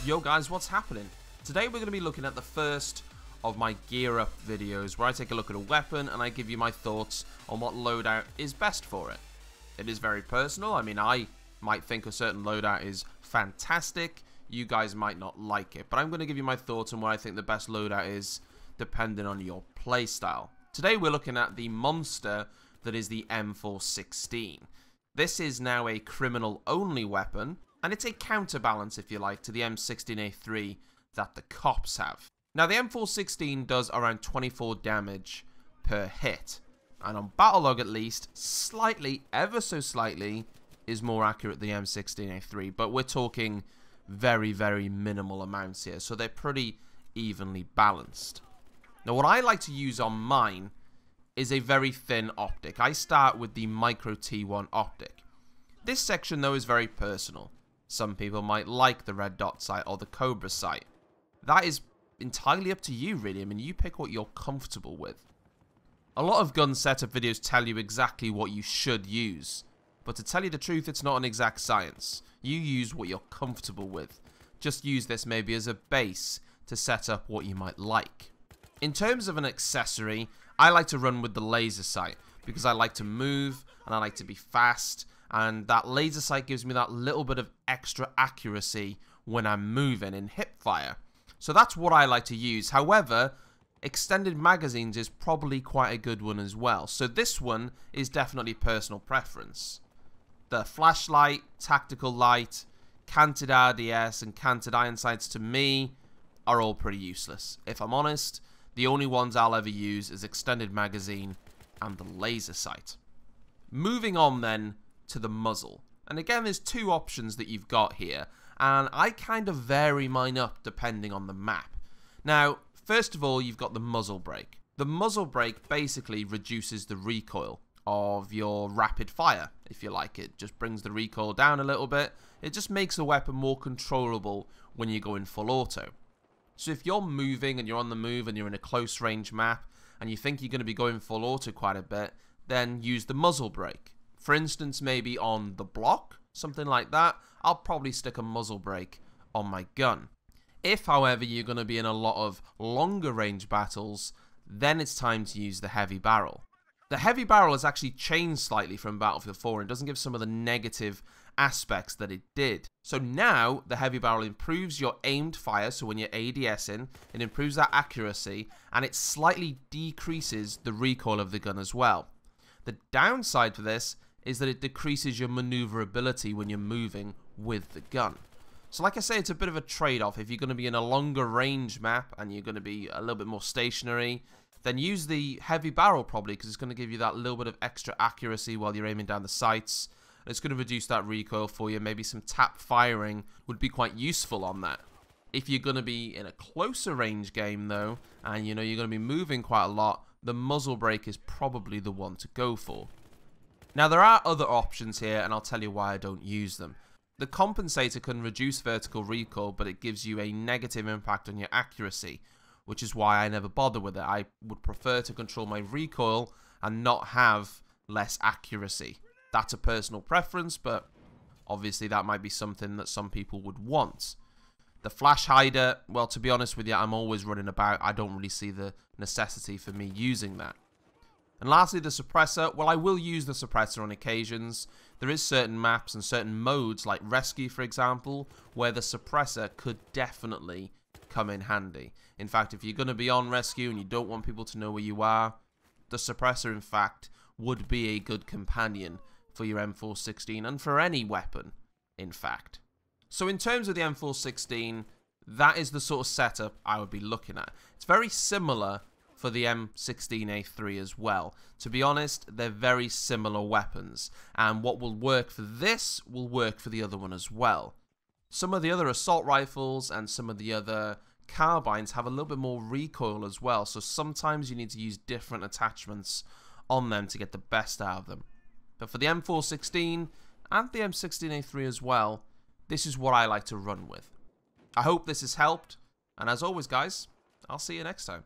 Yo guys, what's happening? Today we're going to be looking at the first of my gear up videos where I take a look at a weapon and I give you my thoughts on what loadout is best for it. It is very personal. I mean, I might think a certain loadout is fantastic. You guys might not like it, but I'm going to give you my thoughts on what I think the best loadout is depending on your playstyle. Today we're looking at the monster that is the M416. This is now a criminal only weapon, and it's a counterbalance, if you like, to the M16A3 that the cops have. Now, the M416 does around 24 damage per hit, and on Battlelog at least, slightly, ever so slightly, is more accurate than the M16A3, but we're talking very, very minimal amounts here, so they're pretty evenly balanced. Now, what I like to use on mine is a very thin optic. I start with the Micro T1 optic. This section, though, is very personal. Some people might like the red dot sight or the Cobra sight. That is entirely up to you, really. I mean, you pick what you're comfortable with. A lot of gun setup videos tell you exactly what you should use, but to tell you the truth, it's not an exact science. You use what you're comfortable with. Just use this maybe as a base to set up what you might like. In terms of an accessory, I like to run with the laser sight because I like to move and I like to be fast, and that laser sight gives me that little bit of extra accuracy when I'm moving in hip fire. So that's what I like to use. However, extended magazines is probably quite a good one as well. So this one is definitely personal preference. The flashlight, tactical light, canted RDS and canted iron sights to me are all pretty useless. If I'm honest, the only ones I'll ever use is extended magazine and the laser sight. Moving on then to the muzzle. And again, there's two options that you've got here, and I kind of vary mine up depending on the map. Now, first of all, you've got the muzzle brake. The muzzle brake basically reduces the recoil of your rapid fire, if you like. It just brings the recoil down a little bit. It just makes the weapon more controllable when you go in full auto. So if you're moving and you're on the move and you're in a close range map and you think you're going to be going full auto quite a bit, then use the muzzle brake. For instance, maybe on the block, something like that, I'll probably stick a muzzle brake on my gun. If, however, you're going to be in a lot of longer range battles, then it's time to use the heavy barrel. The heavy barrel has actually changed slightly from Battlefield 4 and doesn't give some of the negative aspects that it did. So now, the heavy barrel improves your aimed fire, so when you're ADSing, it improves that accuracy, and it slightly decreases the recoil of the gun as well. The downside to this is that it decreases your maneuverability when you're moving with the gun. So like I say, it's a bit of a trade-off. If you're going to be in a longer range map and you're going to be a little bit more stationary, then use the heavy barrel probably, because it's going to give you that little bit of extra accuracy while you're aiming down the sights. It's going to reduce that recoil for you. Maybe some tap firing would be quite useful on that. If you're going to be in a closer range game though, and you know you're going to be moving quite a lot, the muzzle brake is probably the one to go for. Now, there are other options here, and I'll tell you why I don't use them. The compensator can reduce vertical recoil, but it gives you a negative impact on your accuracy, which is why I never bother with it. I would prefer to control my recoil and not have less accuracy. That's a personal preference, but obviously that might be something that some people would want. The flash hider, well, to be honest with you, I'm always running about. I don't really see the necessity for me using that. And lastly, the suppressor. Well, I will use the suppressor on occasions. There is certain maps and certain modes, like Rescue, for example, where the suppressor could definitely come in handy. In fact, if you're going to be on Rescue and you don't want people to know where you are, the suppressor, in fact, would be a good companion for your M416 and for any weapon, in fact. So in terms of the M416, that is the sort of setup I would be looking at. It's very similar for the M16A3 as well. To be honest, they're very similar weapons, and what will work for this will work for the other one as well. Some of the other assault rifles and some of the other carbines have a little bit more recoil as well, so sometimes you need to use different attachments on them to get the best out of them. But for the M416 and the M16A3 as well, this is what I like to run with. I hope this has helped, and as always guys, I'll see you next time.